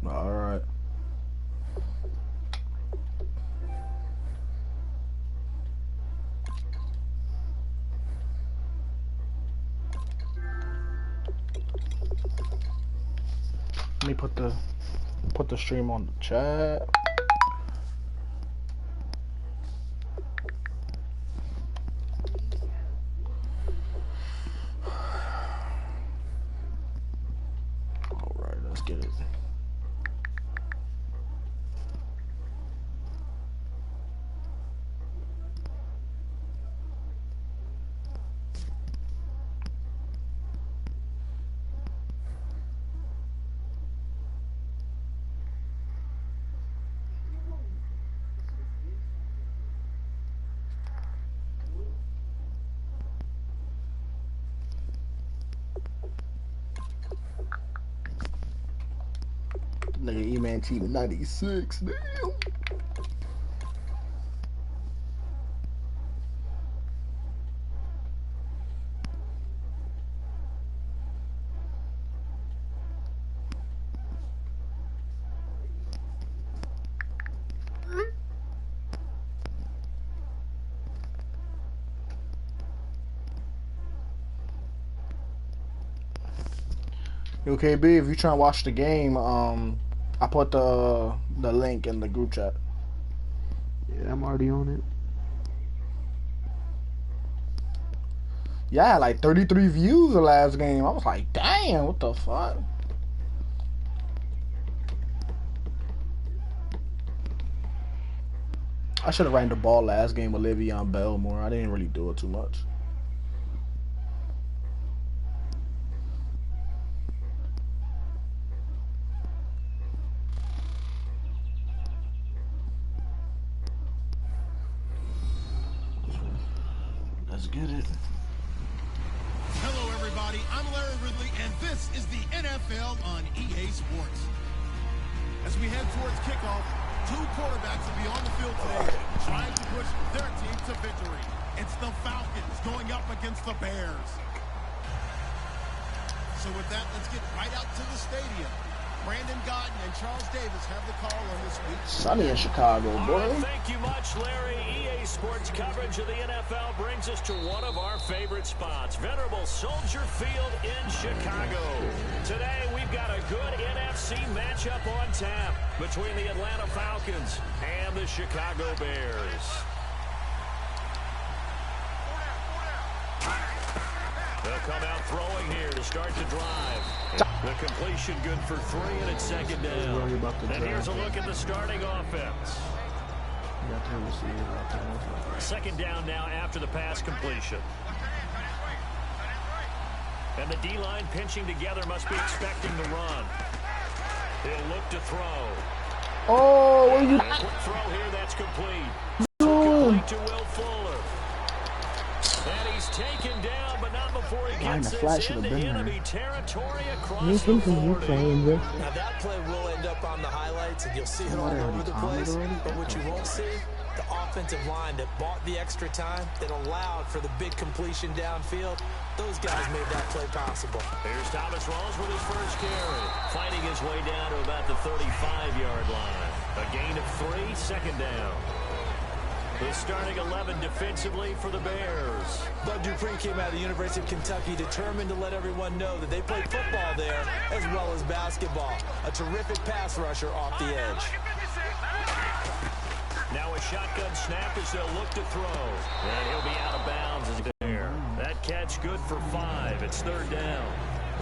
All right. Let me put the stream on the chat. All right, let's get it. Nigga E-Man team 96. Damn. Okay, B, if you trying to watch the game, I put the link in the group chat. Yeah, I'm already on it. Yeah, I had like 33 views the last game. I was like, damn, what the fuck? I should have ran the ball last game with Le'Veon Bell more. I didn't really do it too much. Let's get it. Hello, everybody. I'm Larry Ridley, and this is the NFL on EA Sports. As we head towards kickoff, two quarterbacks will be on the field today trying to push their team to victory. It's the Falcons going up against the Bears. So with that, let's get right out to the stadium. Brandon Godden and Charles Davis have the call on this week. Sunny in Chicago, boy. Right, thank you much, Larry. EA Sports coverage of the NFL brings us to one of our favorite spots, venerable Soldier Field in Chicago. Today, we've got a good NFC matchup on tap between the Atlanta Falcons and the Chicago Bears. They'll come out throwing here to start the drive. The completion good for 3, and it's second down. And here's a look at the starting offense. Second down now after the pass completion. And the D-line pinching together must be expecting the run. He'll look to throw. Oh, what are you? And a quick throw here, that's complete. Complete to Will Fuller. And he's taken down, but not before he gets this into enemy territory across the 40. Now that play will end up on the highlights, and you'll see it all over the place. But what you won't see, the offensive line that bought the extra time, that allowed for the big completion downfield, those guys made that play possible. Here's Thomas Rawls with his first carry, fighting his way down to about the 35-yard line. A gain of 3, second down. The starting 11 defensively for the Bears. Bud Dupree came out of the University of Kentucky determined to let everyone know that they play football there as well as basketball. A terrific pass rusher off the edge. Now a shotgun snap as they'll look to throw. And he'll be out of bounds as there. That catch good for 5. It's third down.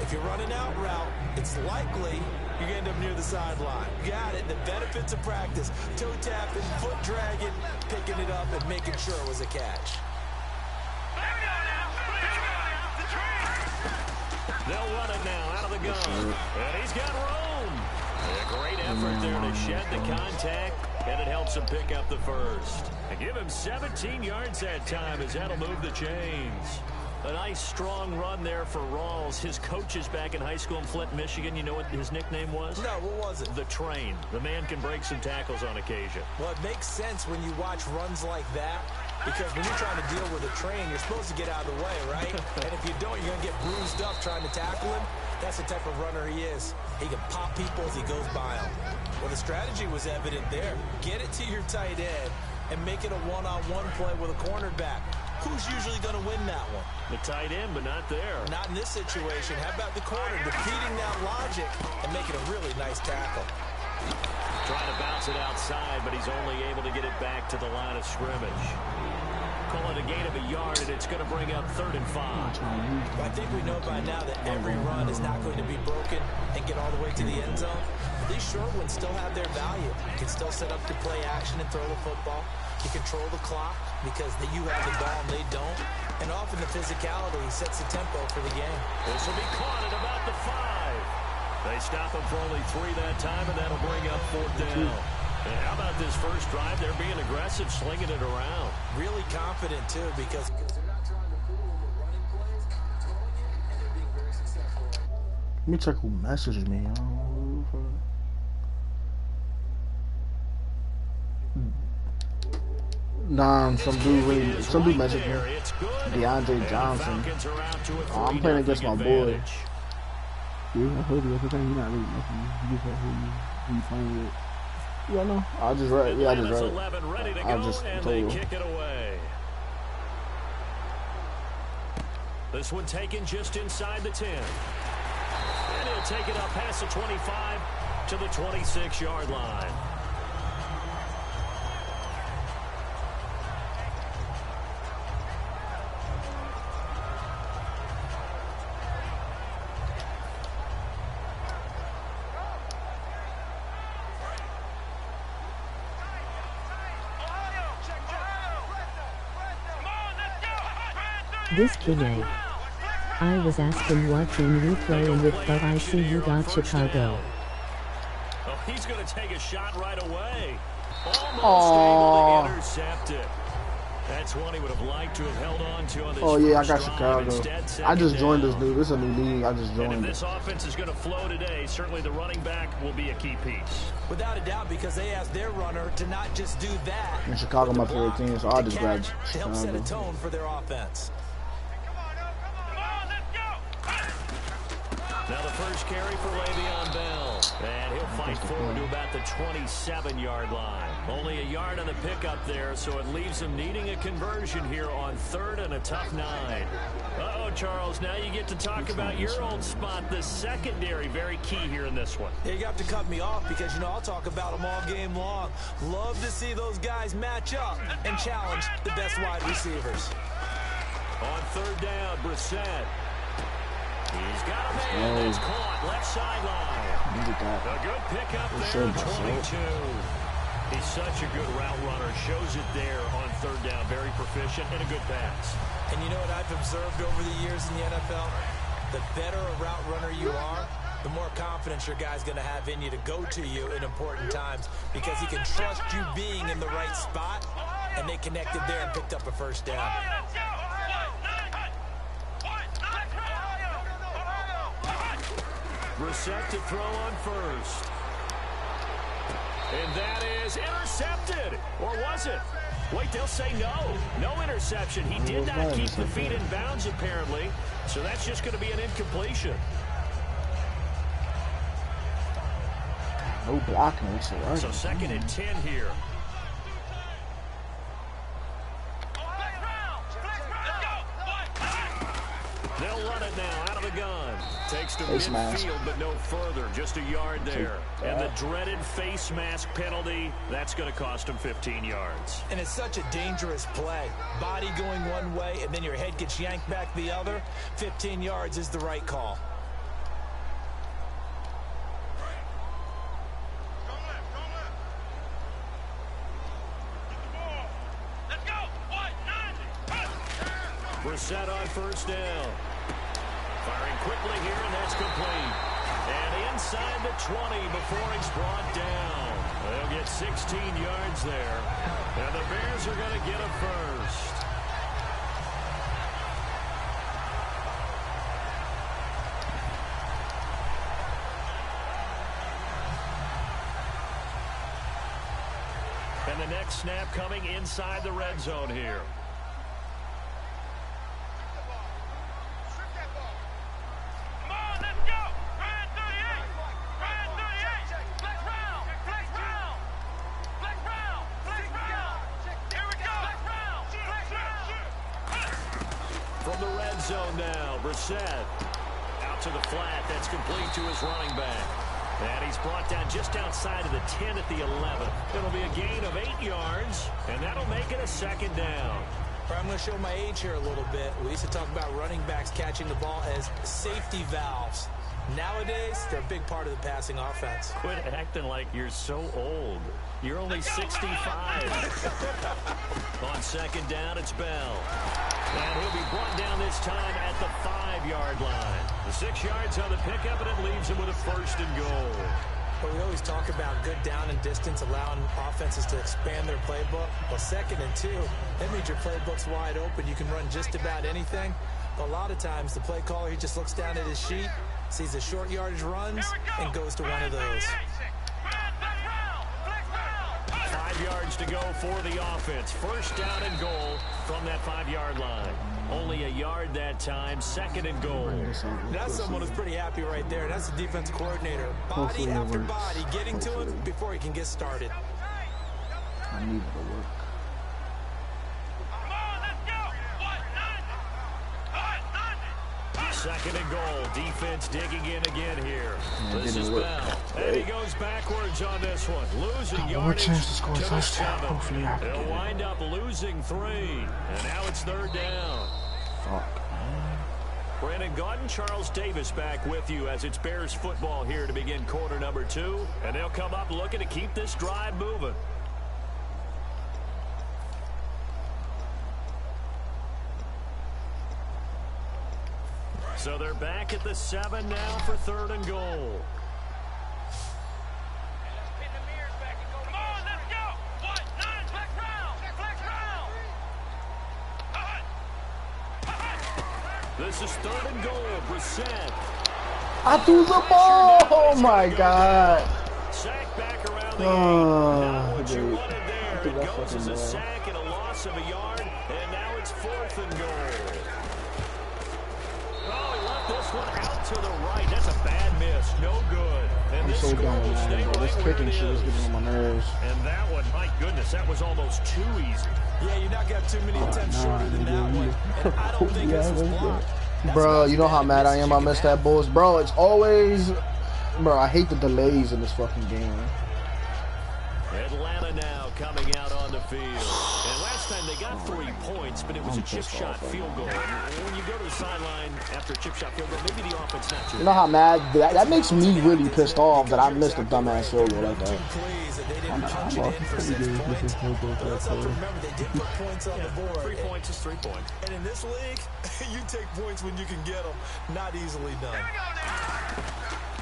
If you're running out route, it's likely you're going to end up near the sideline. Got it. The benefits of practice. Toe tapping, foot dragging, picking it up, and making sure it was a catch. They'll run it now out of the gun. And he's got room. A great effort there to shed the contact, and it helps him pick up the first. And give him 17 yards that time as that'll move the chains. A nice, strong run there for Rawls. His coaches back in high school in Flint, Michigan, you know what his nickname was? No, what was it? The Train. The man can break some tackles on occasion. Well, it makes sense when you watch runs like that. Because when you're trying to deal with a train, you're supposed to get out of the way, right? And if you don't, you're going to get bruised up trying to tackle him. That's the type of runner he is. He can pop people as he goes by them. Well, the strategy was evident there. Get it to your tight end and make it a one-on-one play with a cornerback. Who's usually going to win that one? The tight end, but not there. Not in this situation. How about the corner defeating that logic and making a really nice tackle? Trying to bounce it outside, but he's only able to get it back to the line of scrimmage. Call it a gain of a yard, and it's going to bring up 3rd and 5. Well, I think we know by now that every run is not going to be broken and get all the way to the end zone. But these short ones still have their value. You can still set up your play action and throw the football. You control the clock because you have the ball and they don't. And often the physicality sets the tempo for the game. This will be caught at about the 5. They stop him for only 3 that time, and that'll bring up 4th down. And how about this first drive? They're being aggressive, slinging it around. Really confident, too, because they're not trying to fool with the running plays, throwing it, and they're being very successful. Let me check who messaged me. I don't know. Nah, some dude messaged me. DeAndre Johnson. Oh, I'm playing against my boy. Yeah, I heard you. That's the thing. You're not really messing. You just who you playing with. Yeah, no. I just read. Yeah, I just read. 11 ready to I go, just and told they you. kick it away. This one taken just inside the 10. And he'll take it up past the 25 to the 26-yard line. This King I was asking what team you playing with, but I see you got Chicago. Oh, he's going to take a shot right away. Almost able to intercept it. That's one he would have liked to have held on to on this Oh yeah, I got drive. Chicago. Instead, I just joined down. this new. This is a new league. I just And joined if it. this offense is going to flow today, certainly the running back will be a key piece. Without a doubt, because they asked their runner to not just do that. And Chicago my favorite team, so I just grabbed to help set a Chicago. tone for their offense. Now the first carry for Le'Veon Bell. And he'll fight forward to about the 27-yard line. Only a yard on the pickup there, so it leaves him needing a conversion here on 3rd and a tough 9. Uh-oh, Charles, now you get to talk about your old spot, the secondary. Very key here in this one. Yeah, you have to cut me off because, I'll talk about them all game long. Love to see those guys match up and challenge the best wide receivers. On 3rd down, Brissett. He's got a man that's caught left sideline. A good pickup there at 22. He's such a good route runner. Shows it there on 3rd down. Very proficient and a good pass. And you know what I've observed over the years in the NFL? The better a route runner you are, the more confidence your guy's going to have in you to go to you in important times because he can trust you being in the right spot, and they connected there and picked up a first down. Brissett to throw on 1st. And that is intercepted. Or was it? Wait, they'll say no. No interception. He did not keep the feet in bounds, apparently. So that's just going to be an incompletion. No blocking. So 2nd and 10 here. They'll run it now out of the gun. Takes to midfield, but no further. Just a yard there. And the dreaded face mask penalty, that's going to cost him 15 yards. And it's such a dangerous play. Body going one way, and then your head gets yanked back the other. 15 yards is the right call. Brissett on 1st down. Firing quickly here, and that's complete. And inside the 20 before he's brought down. They'll get 16 yards there. And the Bears are going to get a first. And the next snap coming inside the red zone here. From the red zone now, Brissett out to the flat. That's complete to his running back. And he's brought down just outside of the 10 at the 11. It'll be a gain of 8 yards, and that'll make it a second down. I'm going to show my age here a little bit. We used to talk about running backs catching the ball as safety valves. Nowadays, they're a big part of the passing offense. Quit acting like you're so old. You're only 65. On second down, it's Bell. And he'll be brought down this time at the 5-yard line. The 6 yards on the pickup, and it leaves him with a first and goal. But we always talk about good down and distance, allowing offenses to expand their playbook. Well, 2nd and 2, that means your playbook's wide open. You can run just about anything. But a lot of times, the play caller, he just looks down at his sheet, sees the short yardage runs, and goes to one of those. 5 yards to go for the offense. First down and goal from that 5-yard line. Only a yard that time. 2nd and goal. That's someone who's pretty happy right there. That's the defense coordinator. Body after body getting to him before he can get started. I need it to work. Second and goal. Defense digging in again here. This is Bell. And he goes backwards on this one. Losing yardage chance to score to the touchdown. 7. Hopefully I can They'll get it. wind up losing 3. And now it's 3rd down. Fuck. Brandon Gaudin, Charles Davis back with you as it's Bears football here to begin quarter number 2. And they'll come up looking to keep this drive moving. So they're back at the 7 now for 3rd and goal. This is 3rd and goal. Brissett. I threw the ball. Oh my god. Sack back around the Oh, Not what you dude. wanted there. I think It I goes fucking as a know. sack and a loss of a yard, and now it's 4th and goal. Oh, he left this one out to the right. That's a bad miss. No good. And I'm this so score done will with stay that, bro. This right where kicking it shit is is. getting on my nerves. And that one, my goodness, that was almost too easy. Yeah, you're not going to have too many attempts shorter than that one. And I don't think this was blocked. Bro, you know how mad I am I missed that Bulls. Bro, it's always... Bro, I hate the delays in this fucking game. Atlanta now coming out on the field. And last time they got 3 points, but it was a chip shot field goal. And when you go to the sideline after a chip shot field goal, maybe the offense not too. You know how mad... That makes me really pissed off that I missed a dumbass field goal like that. I'm lost. It's pretty good. This is no goal for that player. Remember, they did put points on the board. 3 points is 3 points. And in this league, you take points when you can get them. Not easily done.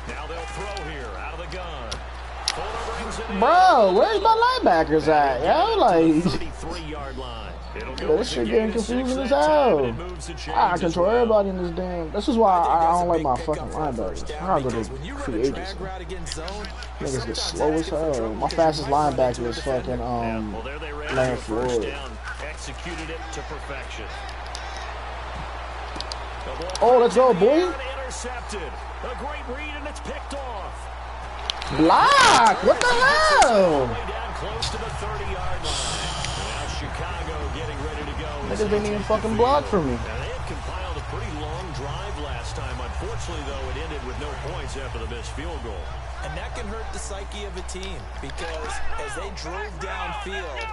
Now they'll throw here out of the gun. Fuller brings it in. Bro, where's my linebackers at? Yo, like... 33-yard line. It'll go This shit with a getting gain of 6 confusing as that time, hell. and it moves the chains I as control well. everybody in this damn... This is why I don't like my Big fucking pickup for a first linebackers. down, I go because to when you run free a agency. drag route against zone, Niggas get sometimes slow as asking for hell. trouble My because fastest you might run linebacker into a is fucking, defender. Well, there they ran Larry to a first Floyd. down. Executed it to perfection. Oh, let's go, boy. Intercepted. A great read, and it's picked off. Block! What the hell? Way down close to the 30-yard line. Now Chicago getting ready to go. Niggas didn't even fucking block for me. Now, they had compiled a pretty long drive last time. Unfortunately, though, it ended with no points after the missed field goal. And that can hurt the psyche of a team because as they drove downfield,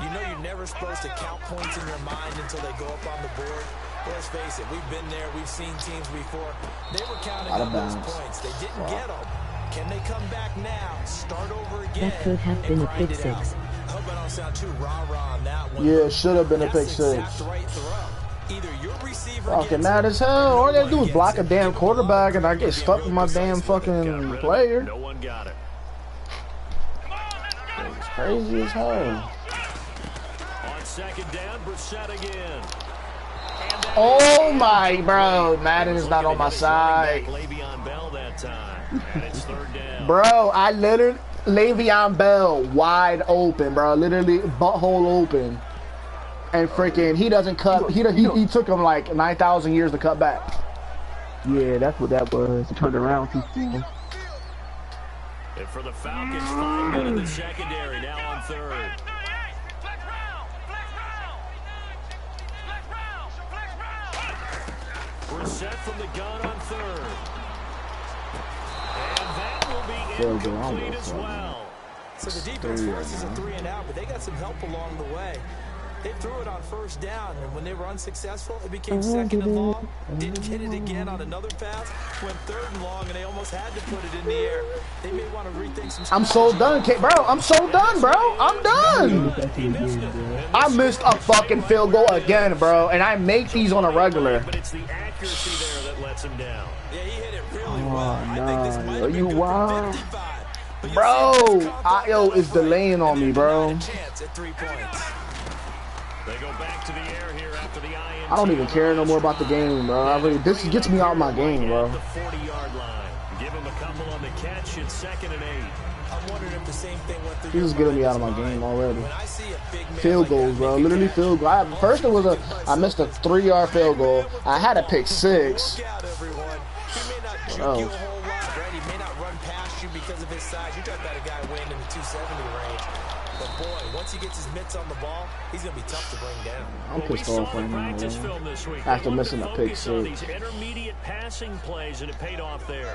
you know you're never supposed to count points in your mind until they go up on the board. Let's face it, we've been there. We've seen teams before. They were counting on those points. They didn't get them. Can they come back now, start over again, That could have been a pick six. I hope I don't sound too rah-rah on that one. Yeah, it should have been a pick That's the six. exact right throw. Either your receiver Fucking gets mad it, as hell. All they gotta do is gets block a it. damn quarterback and I get Being stuck really with my precise damn with it. Got fucking rid of it. player. No one got it. It's crazy as hell. On second down, Brissett again. Oh my, bro. Madden is not on my side. Le'Veon Bell that time. And it's 3rd down. Bro, I literally... Le'Veon Bell wide open, bro. Literally butthole open. And freaking, he doesn't cut. He took him like 9,000 years to cut back. Yeah, that's what that was. He turned around too soon. And for the Falcons, 5 men in the secondary, now on third. We're set from the gun on third. And that will be incomplete as well. So the defense forces a 3-and-out, but they got some help along the way. They threw it on first down, and when they were unsuccessful, it became second and long. Didn't get it again on another pass. Went third and long, and they almost had to put it in the air. They may want to rethink some. I'm so done, bro. I'm so done, bro. I'm done. I missed a fucking field goal again, bro, and I make these on a regular. But it's the accuracy there that lets him down. Yeah, he hit it really well. I think this might have you been wild? 55. Bro, Io is delaying on me, bro. Chance at 3 points. They go back to the air here after the INT. I don't even care no more about the game, bro. This gets me out of my game, bro. The 40-yard line. Give him a couple on the catch. It's 2nd and 8. I'm wondering if the same thing went through. This is getting me out of my game already. When I see a big man Field like goals, that bro. make a Literally catch, field goal. First it was I missed a 3-yard field goal. I had a pick 6. Look out, everyone. He may not juke Oh. you a whole lot, right? He may not run past you because of his size. You're talking about a guy weighing in the 270 range. But boy, once he gets his mitts on the ball, he's going to be tough to bring down. I'm pissed off right now, Practice bro. film this week. After They missing a wanted to pick focus on 6. these intermediate passing plays, and it paid off there.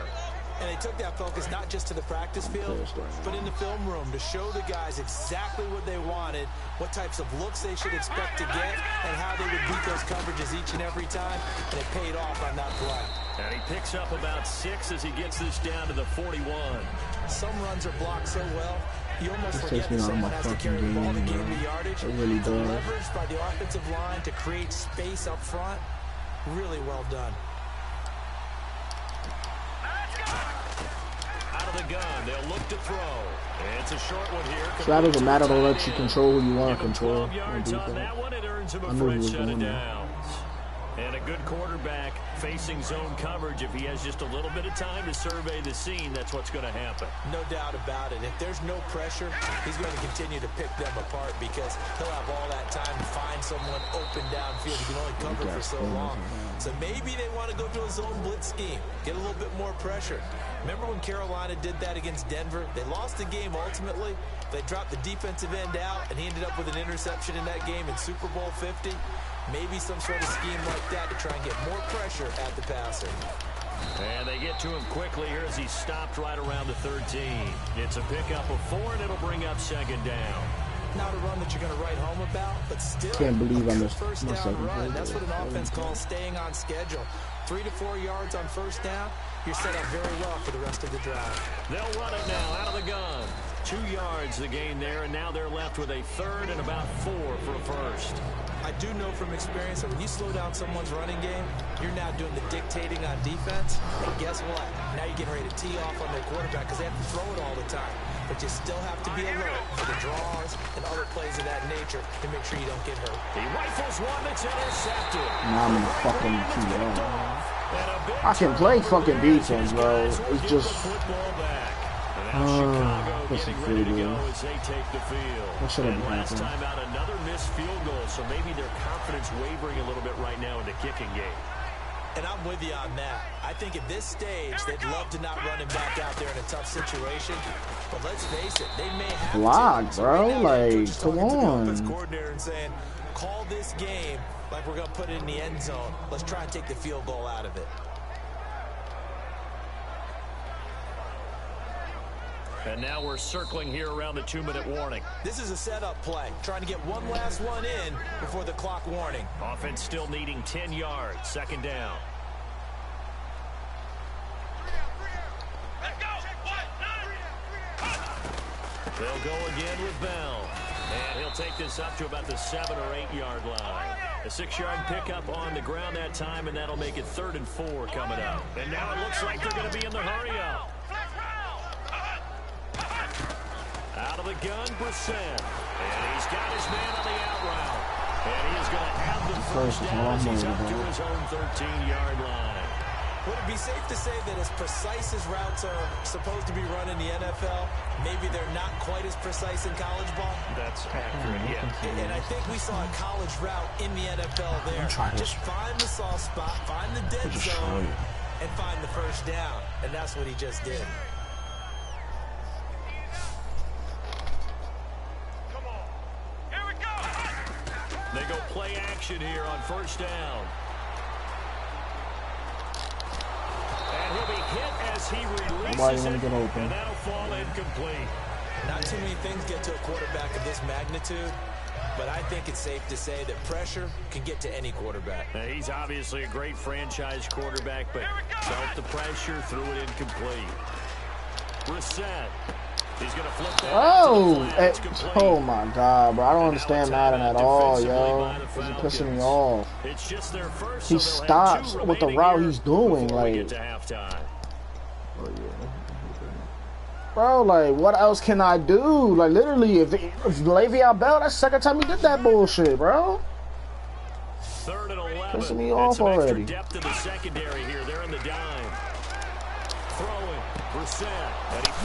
And they took that focus not just to the practice field, but in the film room to show the guys exactly what they wanted, what types of looks they should expect to get, and how they would beat those coverages each and every time. And it paid off on that play. And he picks up about 6 as he gets this down to the 41. Some runs are blocked so well, you almost This forget takes me that out of someone my has to fucking carry the ball to game, gain bro. the yardage. It really The does. leverage by the offensive line to create space up front, really well done. Out of the gun, they'll look to throw. It's a short one here. So that doesn't matter. They'll let you control who you want to Give him control. 12 yards on that one. It earns him a I knew he fresh was set of going there. downs. And a good quarterback facing zone coverage. If he has just a little bit of time to survey the scene, that's what's going to happen. No doubt about it. If there's no pressure, he's going to continue to pick them apart because he'll have all that time to find someone open downfield. He can only cover for so long. So maybe they want to go to a zone blitz scheme, get a little bit more pressure. Remember when Carolina did that against Denver? They lost the game ultimately. They dropped the defensive end out, and he ended up with an interception in that game in Super Bowl 50. Maybe some sort of scheme like that to try and get more pressure at the passer. And they get to him quickly here as he's stopped right around the 13. It's a pickup of 4, and it'll bring up 2nd down. Not a run that you're going to write home about, but still Can't believe I a good missed first my down second run. field That's goal. what an offense calls staying on schedule. 3 to 4 yards on first down. You're set up very well for the rest of the drive. They'll run it now out of the gun. 2 yards the gain there, and now they're left with a 3rd and about 4 for a first. I do know from experience that when you slow down someone's running game, you're now doing the dictating on defense. And guess what? Now you're getting ready to tee off on their quarterback because they have to throw it all the time. But you still have to be alert for the draws and other plays of that nature to make sure you don't get hurt. He rifles one that's intercepted. Now I'm gonna fucking too long. I can play fucking defense, bro. It's just Chicago getting ready to go as they take the field. What should I And be last happening? time out, another missed field goal, so maybe their confidence wavering a little bit right now in the kicking game. And I'm with you on that. I think at this stage, they'd love to not run him back out there in a tough situation. But let's face it, they may have Block, to. bro. Right now, Like, coach is come talking to the offense on. coordinator and saying, call this game like we're going to put it in the end zone. Let's try and take the field goal out of it. And now we're circling here around the 2-minute warning. This is a setup play, trying to get one last one in before the clock warning. Offense still needing 10 yards, 2nd down. They'll go again with Bell. And he'll take this up to about the 7 or 8 yard line. A 6-yard pickup on the ground that time, and that'll make it 3rd and 4 coming up. And now it looks like they're going to be in the hurry up. Out of the gun, Brissett. And he's got his man on the out route. And he is going to have the first down as he's up to his own 13-yard line. Would it be safe to say that as precise as routes are supposed to be run in the NFL, maybe they're not quite as precise in college ball? That's accurate, yeah. And I think we saw a college route in the NFL there. Just find the soft spot, find the dead zone, and find the first down. And that's what he just did. Come on. Here we go. They go play action here on first down. And he'll be hit as he releases it, and that'll fall incomplete. Not too many things get to a quarterback of this magnitude, but I think it's safe to say that pressure can get to any quarterback. He's obviously a great franchise quarterback, but felt the pressure, threw it incomplete. Reset. He's going to flip that. Oh my God, bro. I don't understand Madden at all, yo. He's pissing me off. It's just their first, he stops with the route he's doing. Like, bro, like, what else can I do? Like, literally, if Le'Veon Bell, that's the second time he did that bullshit, bro. 3rd and 11. Pissing me off already. Depth in the secondary here. They're in the dime. Throwing.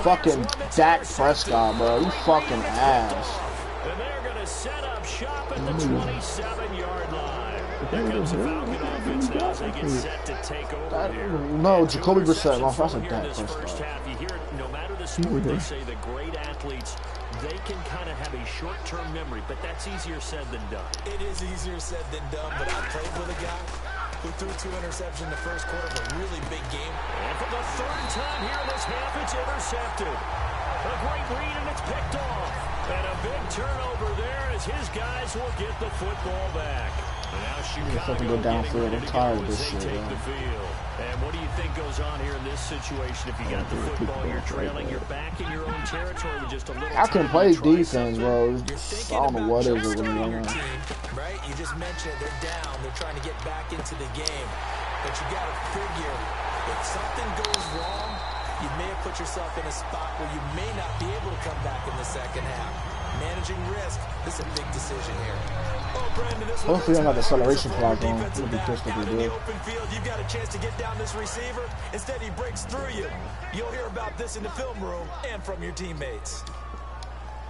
Fucking Dak Prescott, bro. You fucking ass. And they're going to set up shop at the 27-yard line. There comes the Falcon offense now as they get set to take over here. No, Jacoby Brissett. No, that's a Dak Prescott. You hear it, no matter the sport, they say the great athletes, they can kind of have a short-term memory, but that's easier said than done. It is easier said than done, but I played with a guy who threw 2 interceptions in the first quarter of a really big game. And for the 3rd time here in this half, it's intercepted. A great read, and it's picked off. And a big turnover there as his guys will get the football back. And now Chicago go downfield. I'm tired of this shit, take the field. And what do you think goes on here in this situation? If you got the football, you're trailing, you're back in your own territory with just a little. I can play defense, bro. I don't know what is it when you're on. Right? You just mentioned they're down. They're trying to get back into the game. But you got to figure if something goes wrong, you may have put yourself in a spot where you may not be able to come back in the second half. Managing risk, this is a big decision here. Oh, Brandon, this hopefully I got the acceleration clock on. It'll be just what we do. Open field, you've got a chance to get down this receiver. Instead, he breaks through you. You'll hear about this in the film room and from your teammates.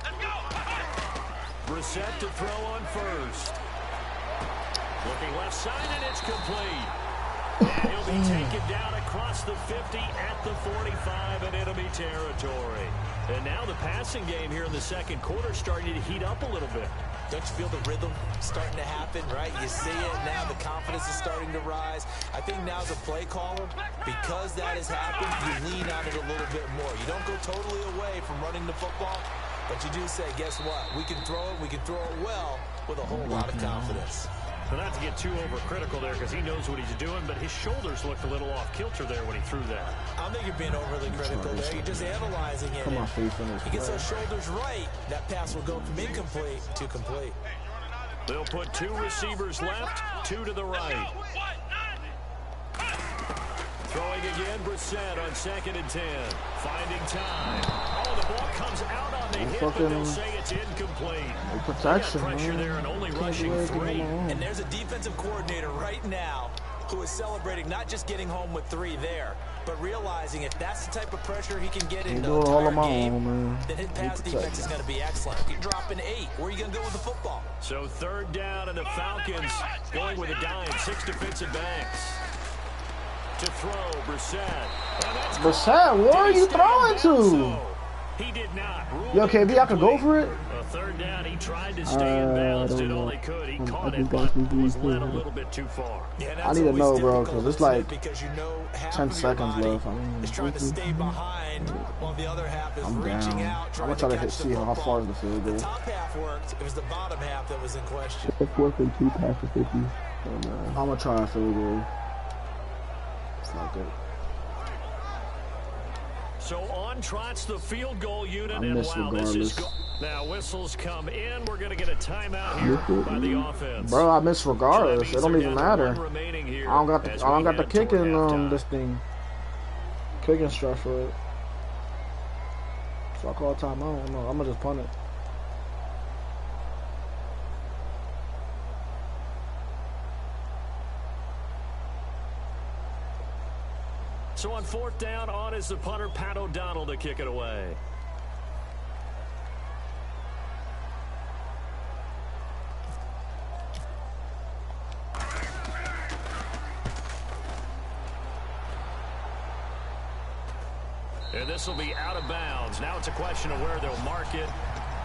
Let's go. Brissett to throw on first. Looking left side, and it's complete. And he'll be taken down across the 50 at the 45 in enemy territory. And now the passing game here in the second quarter starting to heat up a little bit. Don't you feel the rhythm starting to happen, right? You see it now, the confidence is starting to rise. I think now as a play caller, because that has happened, you lean on it a little bit more. You don't go totally away from running the football, but you do say, guess what? We can throw it well with a whole lot of confidence. So not to get too overcritical there because he knows what he's doing, but his shoulders looked a little off kilter there when he threw that. I don't think you're being overly critical there. You're just analyzing it. Come on, he gets those shoulders right. That pass will go from incomplete to complete. They'll put 2 receivers left, 2 to the right. Throwing again, Brissett on 2nd and 10. Finding time. Oh, the ball comes out on the hit, but they'll say it's incomplete. Protection, pressure there and only rushing 3. And there's a defensive coordinator right now who is celebrating not just getting home with 3 there, but realizing if that's the type of pressure he can get into the entire game, then his pass defense is going to be excellent. You're dropping 8. Where are you going to go with the football? So 3rd down, and the Falcons going with a dime. 6 defensive backs. To throw, Brissett. Brissett, where are you throwing to? He did not. Yo, KB, I could go for it. 3rd down, he tried to stay in balance, did all he could. He caught it, but was led a little bit too far. Yeah, I need to know, bro, because it's like 10 seconds left. It's trying to stay behind while the other half is reaching out. I'm going to try to see how far is the field goal. The top half worked. It was the bottom half that was in question. It's 4th and 2 past the 50. I'm going to try a field goal. It's not good. So on trots the field goal unit, and wow, this is now whistles come in. We're going to get a timeout here by the offense. Bro, I miss regardless. It don't even matter. I don't got the kicking this thing. Kicking stress for it. So I call timeout. No, I'm gonna just punt it. So on 4th down, on is the punter, Pat O'Donnell, to kick it away. And this will be out of bounds. Now it's a question of where they'll mark it.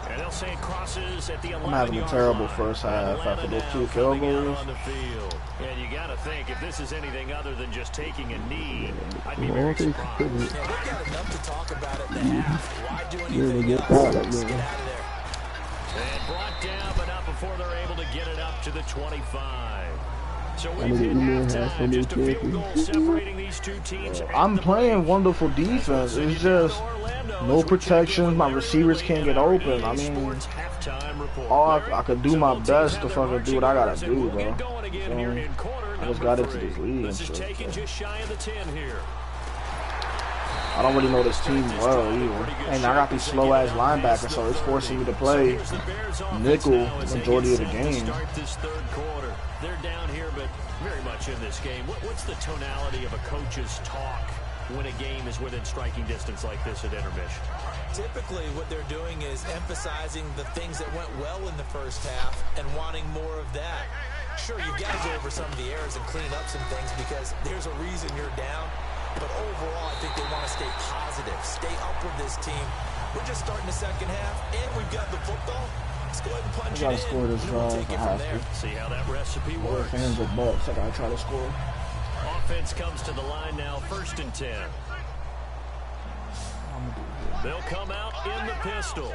And they'll say it crosses at the 11-yard line. I'm having a terrible first half after those 2 field goals. And you got to think, if this is anything other than just taking a knee, I'd be very surprised. Yeah, we've got enough to talk about it in the half. Why do anything else? Let's get out of there. And brought down, but not before they're able to get it up to the 25. So we've hit halftime, just a field goal separating these two teams. I'm playing wonderful defense. It's just no protection. My receivers can't get open. I mean, I could do my best to fucking do what I gotta do, bro. So, I just got into this league and shit. I don't really know this team well either. And I got these slow ass linebackers, so it's forcing me to play nickel majority of the game. They're down here, but very much in this game. What's the tonality of a coach's talk when a game is within striking distance like this at intermission? Typically, what they're doing is emphasizing the things that went well in the first half and wanting more of that. Sure, you've got to go over some of the errors and clean up some things because there's a reason you're down. But overall, I think they want to stay positive, stay up with this team. We're just starting the second half, and we've got the football. Let's go ahead and punch it in. Score this We'll take it from there. See how that recipe works. Fans are bucks. I gotta try to score. Offense comes to the line now, 1st and 10. They'll come out in the pistol.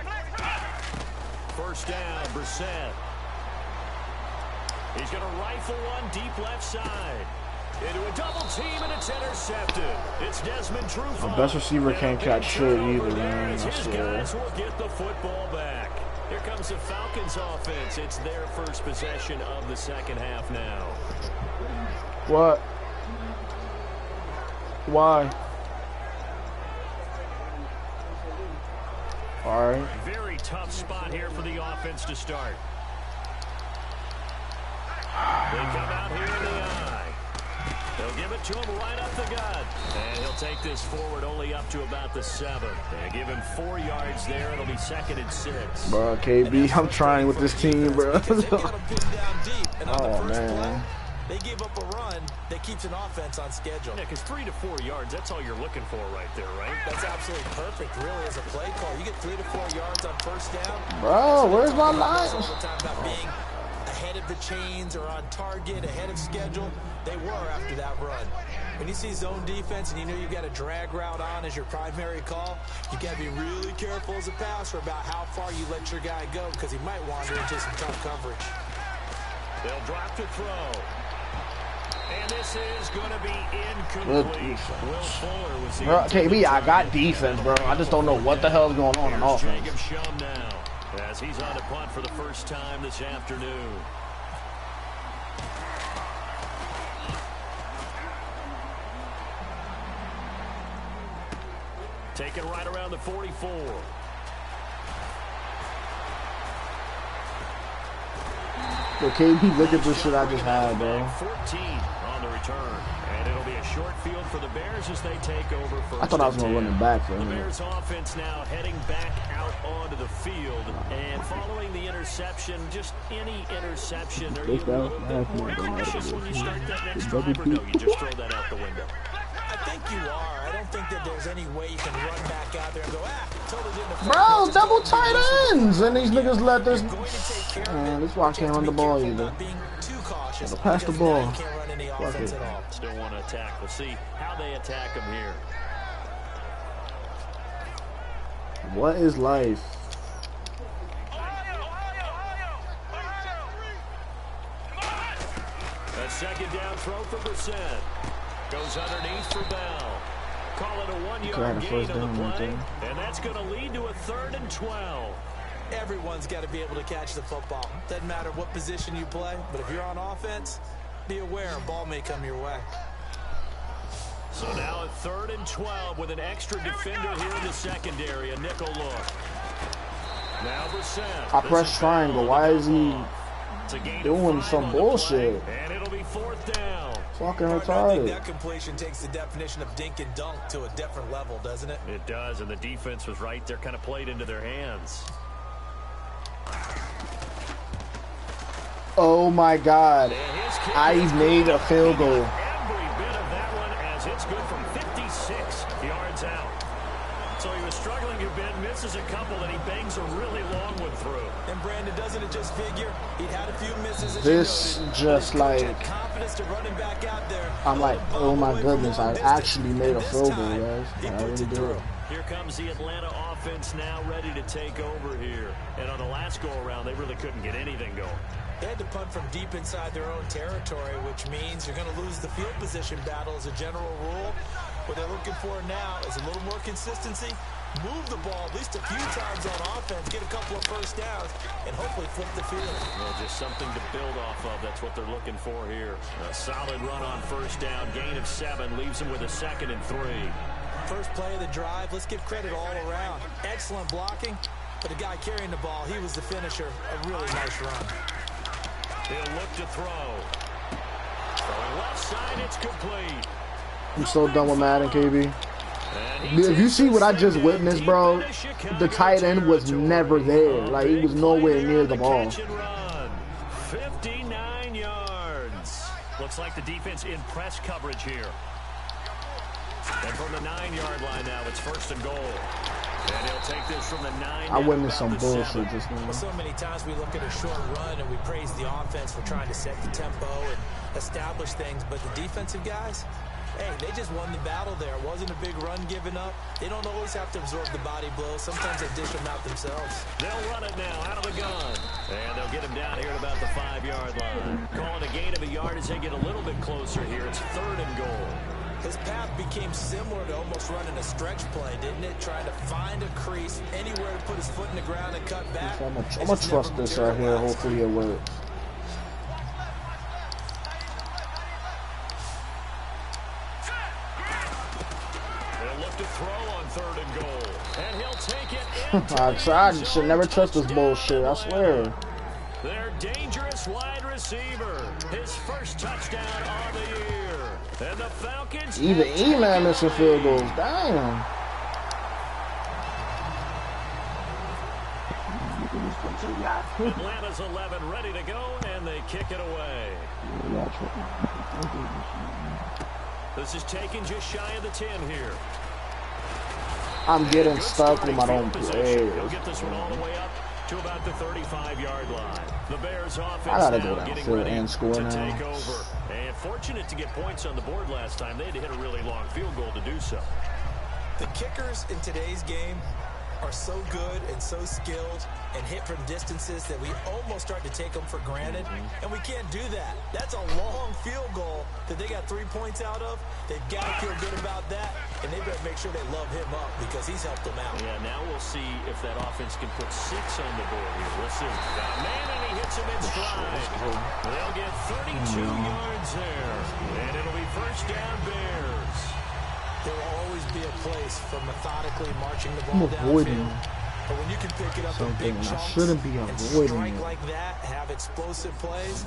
1st down, Brissett. He's going to rifle one deep left side. Into a double team, and it's intercepted. It's Desmond Trufant. The best receiver can't catch shit either, man. I His swear. guys will get the football back. Here comes the Falcons offense. It's their first possession of the second half now. What? Why? All right. Very tough spot here for the offense to start. They come out here in the eye. They'll give it to him right up the gut. And he'll take this forward only up to about the 7. They give him 4 yards there. It'll be 2nd and 6. Bro, KB, I'm trying with this team, bro. Oh, man. They gave up a run that keeps an offense on schedule. Yeah, because 3 to 4 yards, that's all you're looking for right there, right? That's absolutely perfect, really, as a play call. You get 3 to 4 yards on 1st down. Bro, where's my line? All the time about being ahead of the chains or on target, ahead of schedule. They were after that run. When you see zone defense and you know you've got a drag route on as your primary call, you got to be really careful as a passer about how far you let your guy go because he might wander into some tough coverage. They'll drop to throw. And this is going to be incomplete. Will Fuller was the KB, I got defense, bro. I just don't know what the hell's going on in offense. Jacob Shum now as he's on the punt for the first time this afternoon. Taken right around the 44. Yo, KB, look at this shit I just had, bro. 14 on the return. And it'll be a short field for the Bears as they take over first. I thought I was going to run it back for The him. Bears offense now heading back out onto the field. And following the interception, just any interception, are you a little bit more cautious when you start that next drive, or no, you just throw that out the window? I think you are. I don't think that there's any way you can run back out there and go, totally didn't affect Bro, me. double tight ends! And these niggas let this... Man, this is why I can't run the ball either. Cautious, pass the ball. You can't run any offense at all. Still want to attack. We'll see how they attack him here. What is life? A 2nd down throw for Brissett. Goes underneath for Bell. Call it a 1-yard gain on the play. And that's going to lead to a 3rd and 12. Everyone's got to be able to catch the football. Doesn't matter what position you play, but if you're on offense, be aware a ball may come your way. So now a 3rd and 12 with an extra defender here in the secondary. A nickel look. Now Brissett. I pressed triangle. Why is he doing some bullshit? And it'll be 4th down. Fucking I think retarded. that completion takes the definition of dink and dunk to a different level, doesn't it? It does, and the defense was right there, kind of played into their hands. Oh my God. I made a field goal. Every bit of that one, as it's good from 56 yards out. So he was struggling a bit, misses a couple, and he bangs a really long one through. And Brandon, doesn't it just figure he'd had a few misses? This just like, I'm like, oh my goodness, I actually made a field goal, guys. I really did. Here comes the Atlanta offense now ready to take over here. And on the last go-around, they really couldn't get anything going. They had to punt from deep inside their own territory, which means you're going to lose the field position battle as a general rule. What they're looking for now is a little more consistency, move the ball at least a few times on offense, get a couple of first downs, and hopefully flip the field. Well, just something to build off of. That's what they're looking for here. A solid run on first down, gain of 7, leaves them with a 2nd and 3. First play of the drive, let's give credit all around. Excellent blocking, but the guy carrying the ball, he was the finisher. A really nice run. He'll look to throw. Throwing left side, it's complete. I'm so done with Madden, KB. If you see what I just witnessed, bro, the tight end was never there. Like, he was nowhere near the ball. 59 yards. Looks like the defense in press coverage here. And from the 9-yard line now, it's 1st and goal. And he'll take this from the 9. I witnessed some bullshit just now. Well, so many times we look at a short run and we praise the offense for trying to set the tempo and establish things, but the defensive guys, hey, they just won the battle there. It wasn't a big run given up. They don't always have to absorb the body blows. Sometimes they dish them out themselves. They'll run it now out of the gun. And they'll get him down here at about the 5-yard line. Calling a gain of a yard as they get a little bit closer here. It's 3rd and goal. His path became similar to almost running a stretch play, didn't it? Trying to find a crease, anywhere to put his foot in the ground and cut back. I'm gonna trust this right here. Hopefully it works. They'll look to throw on 3rd and goal. And he'll take it. I should never trust this bullshit, I swear. Their dangerous wide receiver. His first touchdown on the year. And the Falcons. Even E-Man missing field goals. Damn. Atlanta's 11 ready to go, and they kick it away. This is taken just shy of the 10 here. I'm getting stuck with my own play. He'll get this one all the way up to about the 35-yard line. The Bears offense I gotta go now getting downfield ready and score to now. take over. And fortunate to get points on the board last time. They had to hit a really long field goal to do so. The kickers in today's game are so good and so skilled and hit from distances that we almost start to take them for granted, and we can't do that. That's a long field goal that they got 3 points out of. They've got to feel good about that, and they better make sure they love him up because he's helped them out. Yeah, now we'll see if that offense can put 6 on the board here. We'll see. Got a man, and he hits him in stride. They'll get 32 yards there, and it'll be 1st down Bears. There will always be a place for methodically marching the ball avoiding downfield. But when you can pick it up in big something I chunks shouldn't be and avoiding strike it. like that, have explosive plays,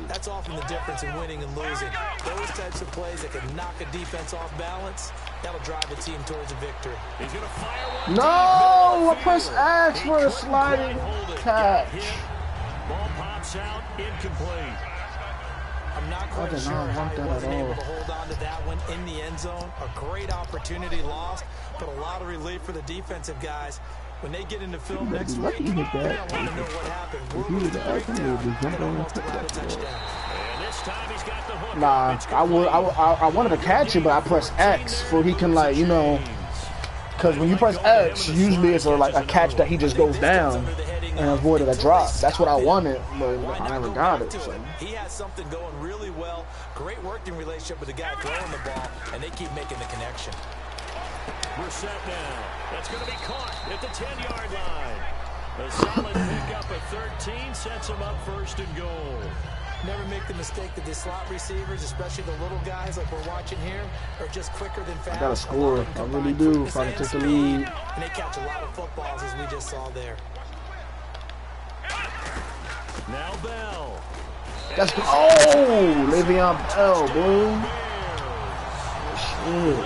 that's often the difference in winning and losing. Those types of plays that can knock a defense off balance, that'll drive a team towards a victory. He's going to fire one. No! I press X for a sliding catch. Ball pops out, incomplete. I'm not quite I did sure not how want he that wasn't at able all. to hold on to that one in the end zone. A great opportunity lost, but a lot of relief for the defensive guys. When they get into film next week, they're going to want to know what happened. We're going to break down and almost allowed a touchdown. And this time he's got the hook. Nah, I wanted to catch it, but I pressed X for he can, like, you know, because when you press X, usually it's like a catch that he just goes down and avoided a drop. That's what I wanted, but I never got it. So. He has something going really well. Great working relationship with the guy throwing the ball, and they keep making the connection. We're set now. That's going to be caught at the 10-yard line. A solid pickup at 13 sets him up 1st and goal. Never make the mistake that the slot receivers, especially the little guys like we're watching here, are just quicker than fast. I gotta score. I really do. Trying to take the lead. And they catch a lot of footballs, as we just saw there. Now Bell. Let's go. Oh, Le'Veon Bell, boy. Shit.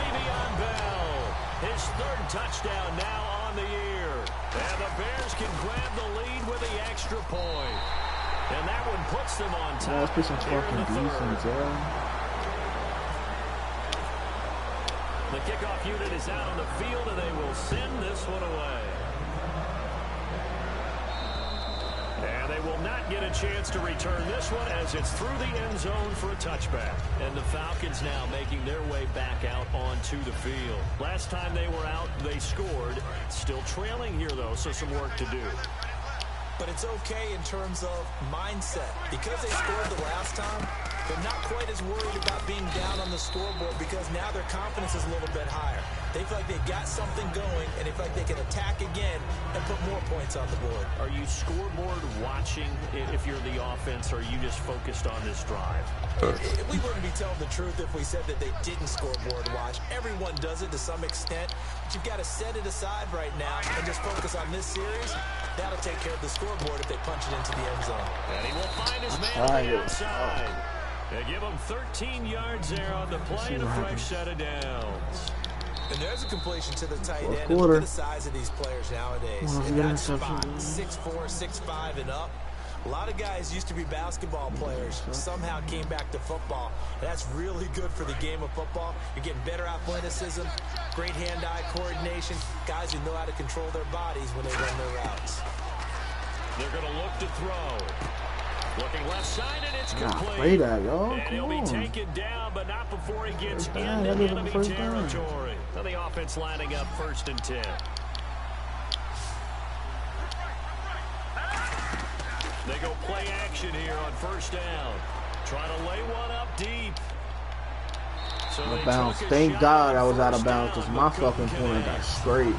His third touchdown now on the year. And the Bears can grab the lead with the extra point. And that one puts them on top. Let's put some fucking defense, yeah. The kickoff unit is out on the field, and they will send this one away. And they will not get a chance to return this one as it's through the end zone for a touchback. And the Falcons now making their way back out onto the field. Last time they were out, they scored. Still trailing here, though, so some work to do. But it's okay in terms of mindset. Because they scored the last time, they're not quite as worried about being down on the scoreboard because now their confidence is a little bit higher. They feel like they've got something going, and they feel like they can attack again and put more points on the board. Are you scoreboard watching if you're the offense, or are you just focused on this drive? We wouldn't be telling the truth if we said that they didn't scoreboard watch. Everyone does it to some extent, but you've got to set it aside right now and just focus on this series. That'll take care of the scoreboard if they punch it into the end zone. And he will find his man on the outside. They give him 13 yards there on the play and a fresh set of downs. And there's a completion to the tight end. And look at the size of these players nowadays. In that spot, 6'4", 6'5", and up. A lot of guys used to be basketball players, somehow came back to football. And that's really good for the game of football. You're getting better athleticism, great hand-eye coordination, guys who know how to control their bodies when they run their routes. They're going to look to throw. Looking left side, and it's complete. Play that, yo. And he'll be taken down, but not before he gets into enemy territory. So the offense lining up 1st and 10. They go play action here on 1st down. Trying to lay one up deep. So out of bounds. Thank God I was out of bounds because my fucking point got straight.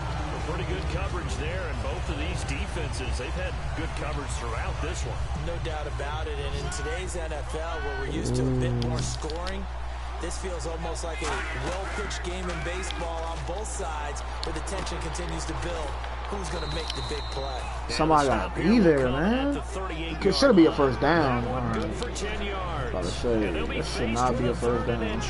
Pretty good coverage there, and both of these defenses, they've had good coverage throughout this one. No doubt about it, and in today's NFL, where we're used to a bit more scoring, this feels almost like a well-pitched game in baseball on both sides, where the tension continues to build. Who's going to make the big play? Somebody got to be there, man. It should be a first down. Good for 10 yards. I was about to say, this should not be a first down.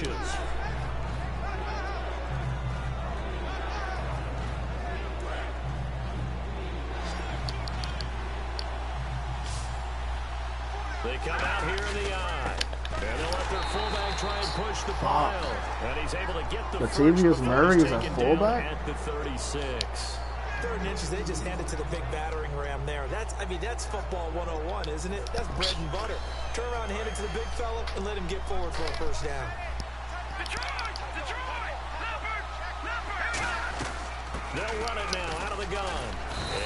They come out here in the eye. And they'll let their fullback try and push the pile. And he's able to get the Latavius Murray is a fullback? At the 36. 3rd and inches, they just hand it to the big battering ram there. That's football 101, isn't it? That's bread and butter. Turn around and hand it to the big fella and let him get forward for a first down. They'll run it now out of the gun.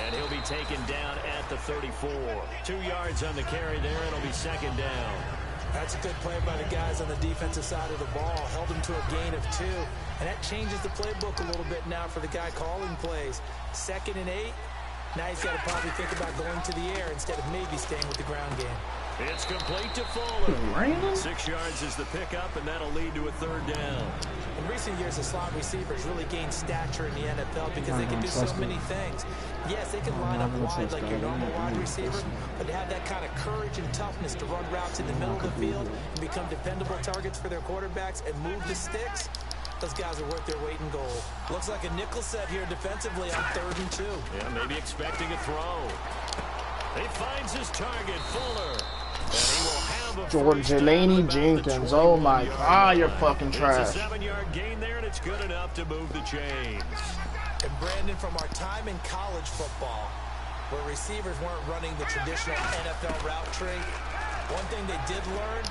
And he'll be taken down at the 34. 2 yards on the carry there. It'll be 2nd down. That's a good play by the guys on the defensive side of the ball. Held him to a gain of 2. And that changes the playbook a little bit now for the guy calling plays. 2nd and 8. Now he's got to probably think about going to the air instead of maybe staying with the ground game. It's complete to Fuller. 6 yards is the pickup, and that'll lead to a 3rd down. In recent years, the slot receivers really gained stature in the NFL because they can do so many things. Yes, they can line up wide like your normal wide receiver, but they have that kind of courage and toughness to run routes in the middle of the field and become dependable targets for their quarterbacks and move the sticks. Those guys are worth their weight in gold. Looks like a nickel set here defensively on 3rd and 2. Yeah, maybe expecting a throw. He finds his target, Fuller. And he will have a George Jelani Jenkins. Oh my God, you're fucking trash. It's a 7-yard gain there, and it's good enough to move the chains. And Brandon, from our time in college football, where receivers weren't running the traditional NFL route tree, one thing they did learn,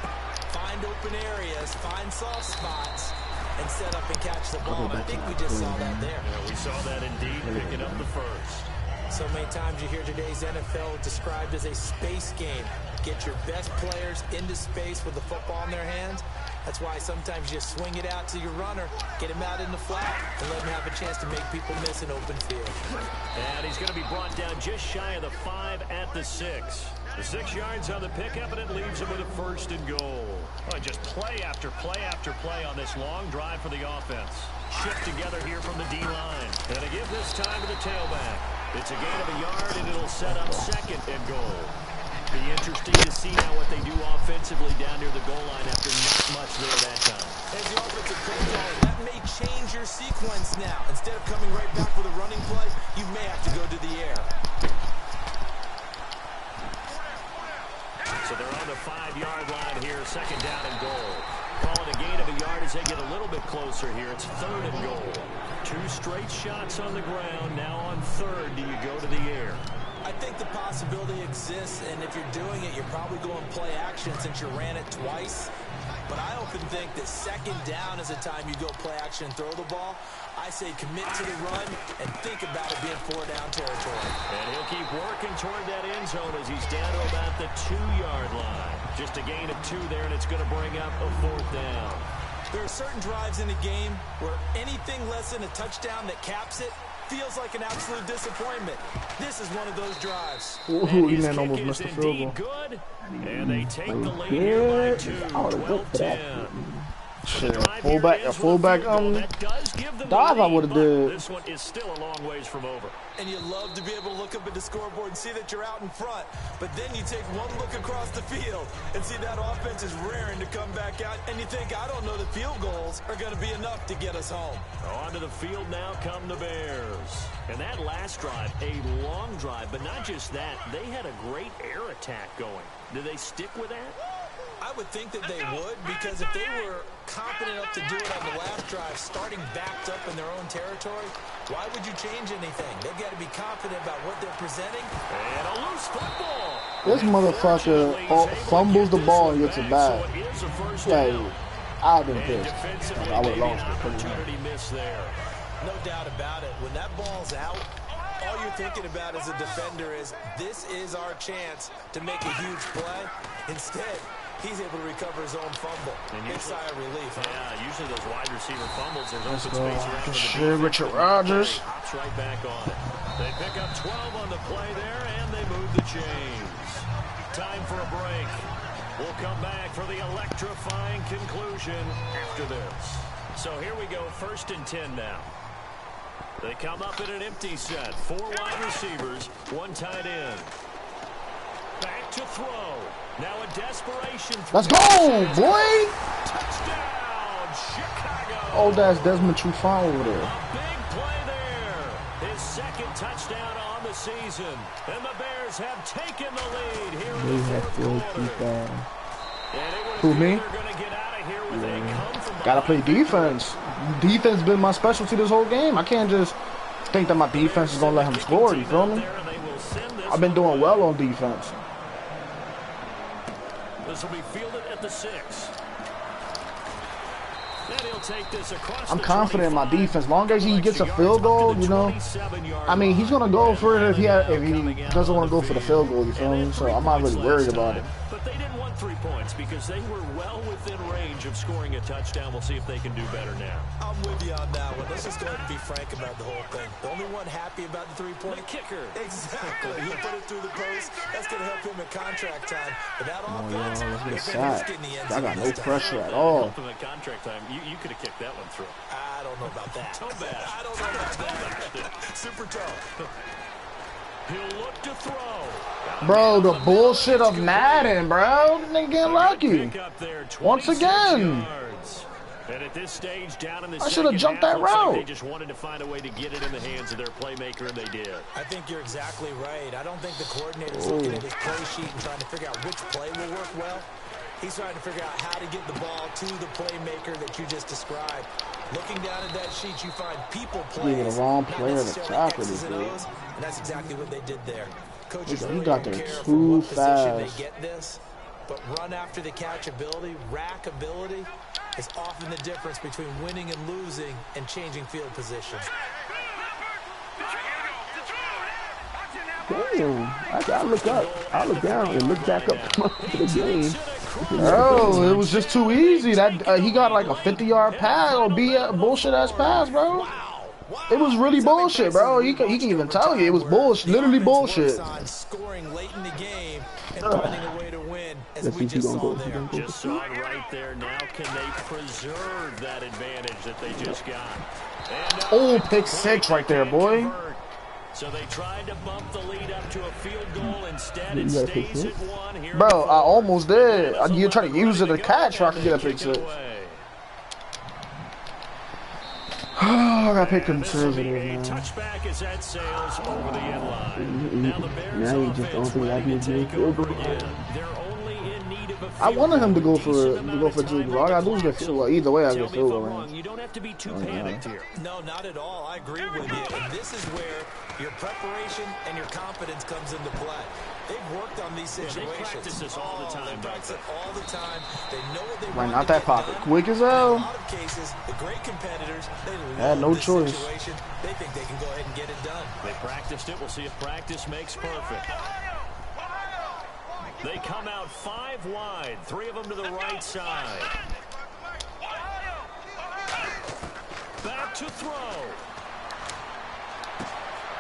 find open areas, find soft spots, and set up and catch the ball. And I think we just saw that there. Yeah, we saw that indeed, picking up the first. So many times you hear today's NFL described as a space game. Get your best players into space with the football in their hands. That's why sometimes you just swing it out to your runner, get him out in the flat, and let him have a chance to make people miss an open field. And he's going to be brought down just shy of the 5 at the 6. The 6 yards on the pickup, and it leaves him with a 1st and goal. Oh, just play after play after play on this long drive for the offense. Shift together here from the D-line. And to give this time to the tailback. It's a gain of a yard, and it'll set up 2nd and goal. Be interesting to see now what they do offensively down near the goal line after not much there that time. As the offensive coach, that may change your sequence now. Instead of coming right back with a running play, you may have to go to the air. So they're on the 5-yard line here, second down and goal. Call it a gain of a yard as they get a little bit closer here. It's third and goal. 2 straight shots on the ground. Now on third, do you go to the air? I think the possibility exists, and if you're doing it, you're probably going play action since you ran it twice. But I often think that second down is a time you go play action and throw the ball. I say commit to the run and think about it being 4-down territory. And he'll keep working toward that end zone as he's down to about the 2-yard line. Just a gain of 2 there, and it's going to bring up a 4th down. There are certain drives in the game where anything less than a touchdown that caps it feels like an absolute disappointment. This is one of those drives. Ooh, he man almost missed the field goal. Good, and they take the lead here by 2, 12-10. Shit, fullback, dive I would have did. This one is still a long ways from over. And you love to be able to look up at the scoreboard and see that you're out in front. But then you take one look across the field and see that offense is raring to come back out. And you think, I don't know that field goals are going to be enough to get us home. Onto the field now come the Bears. And that last drive, a long drive, but not just that. They had a great air attack going. Do they stick with that? I would think that they would, because if they were confident enough to do it on the last drive, starting backed up in their own territory, why would you change anything? They've got to be confident about what they're presenting. And a loose football. This motherfucker fumbles the ball and gets it back. Like, I've been pissed. I would have lost it. Opportunity miss there. No doubt about it. When that ball's out, all you're thinking about as a defender is, this is our chance to make a huge play. Instead, he's able to recover his own fumble. And big sigh of relief. Yeah, usually those wide receiver fumbles, there's open space around the shit, Richard Rodgers. Hops right back on it. They pick up 12 on the play there, and they move the chains. Time for a break. We'll come back for the electrifying conclusion after this. So here we go, 1st and 10 now. They come up in an empty set. 4 wide receivers, 1 tight end. Back to throw. Now a desperation throw. Let's go, boy! Touchdown, Chicago! Oh, that's Desmond Trufant over there. A big play there. His 2nd touchdown on the season. And the Bears have taken the lead here in the 4th quarter. Who, me? They're going to get out of here with a come from Gotta play defense. Defense has been my specialty this whole game. I can't just think that my defense is gonna let him score, you feel me? I've been doing well on defense. This will be fielded at the 6. And he'll take this across. I'm confident in my defense. As long as he gets a field goal, you know. I mean, he's gonna go for it if he doesn't want to go for the field goal, you feel me? So I'm not really worried about it. But they didn't want 3 points because they were well within range of scoring a touchdown. We'll see if they can do better now. I'm with you on that one. Let's just go ahead and be frank about the whole thing. The only one happy about the 3-point kicker. Exactly. He'll put it through the post. That's going to help him at contract time. But that offense, let's get sacked. I got no pressure at all. At contract time, you could have kicked that one through. I don't know about that. Toe bash. I don't know about that. Super toe. He'll look to throw. Bro, the bullshit of Madden, bro. They getting lucky. Once again. And at this stage, down in the I should have jumped that route. They just wanted to find a way to get it in the hands of their playmaker, and they did. I think you're exactly right. I don't think the coordinator's looking at his play sheet and trying to figure out which play will work well. He's trying to figure out how to get the ball to the playmaker that you just described. Looking down at that sheet, you find people plays. You're the wrong player to tackle this dude. And that's exactly what they did there. Coaches he got there too fast. They get this, but run after the catch ability, rack ability, is often the difference between winning and losing and changing field position. Damn, I look up, I look down, and look back up to the game. Oh, it was just too easy. That he got like a 50-yard pass or bullshit ass pass, bro. It was really bullshit, bro. He can even tell you it was bullshit, literally bullshit. Scoring late in the game and finding a way to win, as Let's we see if just he saw gonna there. go. Just saw it right there. Now can they preserve that advantage that they just got? And, Oh, pick 6 right there, boy. So they tried to bump the lead up to a field goal. Instead, it stays at 1 here. Bro, I almost did. You're trying to use it to catch so I can get a pick six. I gotta pick conservative, man. Touchback as that sails over the end line. Now the Bears you just don't think I can take over again. They're only in need of a I wanted him to go for two. All I gotta do is get field goal. Either way, I get field goal range. You don't have to be too panicked here. No, not at all. I agree with you. And this is where your preparation and your confidence comes into play. They've worked on these situations. They practice this all the time. They practice it all the time. They know what they Right, want not to that get pocket. done. Quick as hell. In a lot of cases, the great competitors, they had no love this choice. situation. They think they can go ahead and get it done. They practiced it. We'll see if practice makes perfect. They come out 5 wide. 3 of them to the right side. Back to throw.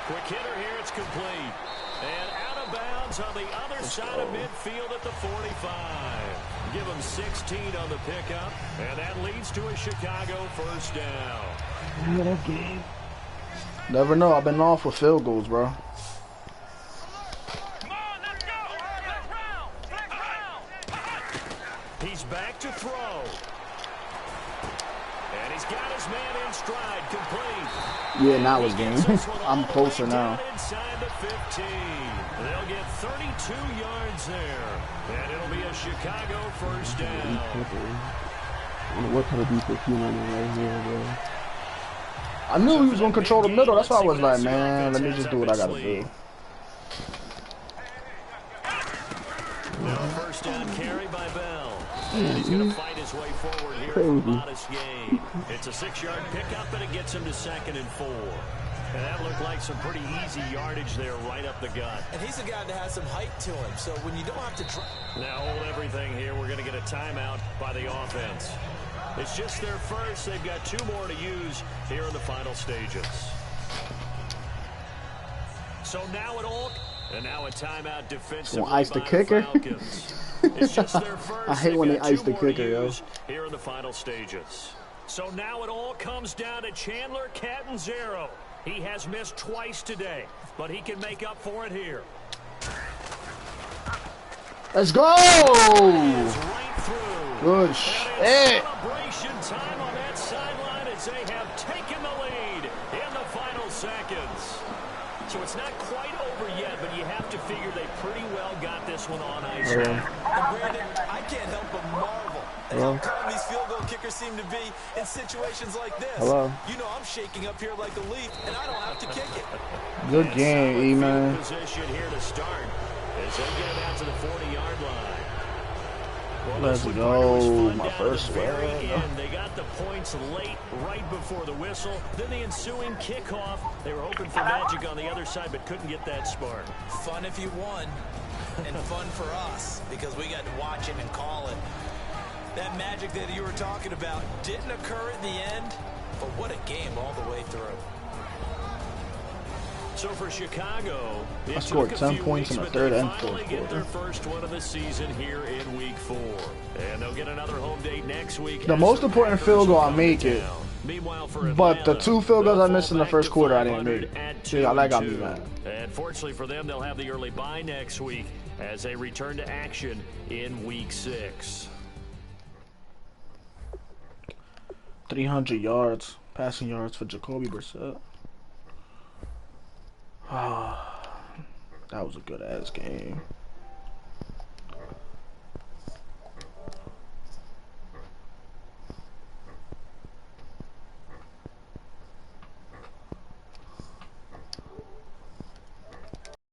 Quick hitter here. It's complete. And out of bounds on the other side of midfield at the 45. Give them 16 on the pickup. And that leads to a Chicago first down. Never know. I've been off with field goals, bro. He's back to throw. And he's got his man in stride, complete. Yeah, now it's game. I'm closer now. Inside the 15. They'll get 32 yards there. And it'll be a Chicago first down. I don't know what kind of defense you running right here, bro. I knew he was going to control the middle. That's why I was like, man, let me just do what I got to do. First down carry by Bell. And he's going to fight his way forward here for a modest gain. It's a 6-yard pickup, and it gets him to 2nd and 4. And that looked like some pretty easy yardage there right up the gut. And he's a guy that has some height to him, so when you don't have to try. Now hold everything here. We're going to get a timeout by the offense. It's just their first. They've got 2 more to use here in the final stages. So now it all... And now a timeout defensively ice the by kicker? Falcons. It's just their first. I hate when they ice the kicker, yo. Here in the final stages. So now it all comes down to Chandler Catanzaro. He has missed twice today, but he can make up for it here. Let's go! Right through. Good shit. Celebration time on that sideline as they have taken the lead in the final seconds. So it's not quite over yet, but you have to figure they pretty well got this one on ice. And Brandon, I can't help but marvel at how calm these field goal kickers seem to be in situations like this. Hello. You know I'm shaking up here like a leaf, and I don't have to kick it. Good game, E-Man. Position here to start as they get it out to the 40-yard line. Well, Let's go, my first win. They got the points late, right before the whistle. Then the ensuing kickoff. They were hoping for magic on the other side, but couldn't get that spark. Fun if you won, and fun for us, because we got to watch it and call it. That magic that you were talking about didn't occur at the end, but what a game all the way through. So for Chicago, I scored 10 points in the third and fourth get their quarter. first one of the season here in Week 4. And they'll get another home date next week. The most important field goal, I make it. Meanwhile, for But the Atlanta, 2 field goals I they'll missed in the fall first back quarter, to I didn't make 500 at it. See, I got me 2-2. mad. And fortunately for them, they'll have the early bye next week as they return to action in Week 6. 300 yards, passing yards for Jacoby Brissett. That was a good-ass game.